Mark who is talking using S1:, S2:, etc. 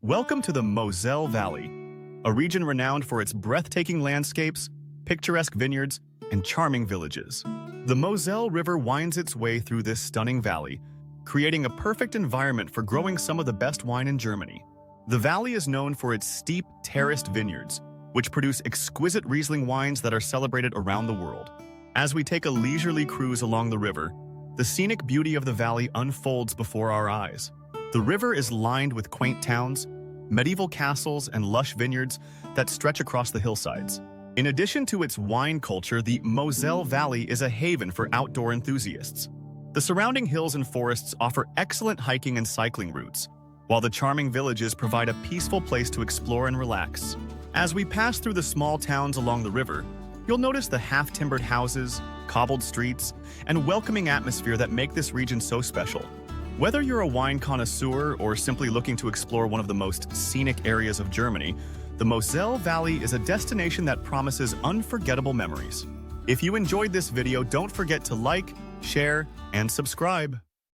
S1: Welcome to the Moselle Valley, a region renowned for its breathtaking landscapes, picturesque vineyards, and charming villages. The Moselle River winds its way through this stunning valley, creating a perfect environment for growing some of the best wine in Germany. The valley is known for its steep, terraced vineyards, which produce exquisite Riesling wines that are celebrated around the world. As we take a leisurely cruise along the river, the scenic beauty of the valley unfolds before our eyes. The river is lined with quaint towns, medieval castles, and lush vineyards that stretch across the hillsides. In addition to its wine culture, the Moselle Valley is a haven for outdoor enthusiasts. The surrounding hills and forests offer excellent hiking and cycling routes, while the charming villages provide a peaceful place to explore and relax. As we pass through the small towns along the river, you'll notice the half-timbered houses, cobbled streets, and welcoming atmosphere that make this region so special. Whether you're a wine connoisseur or simply looking to explore one of the most scenic areas of Germany, the Moselle Valley is a destination that promises unforgettable memories. If you enjoyed this video, don't forget to like, share, and subscribe.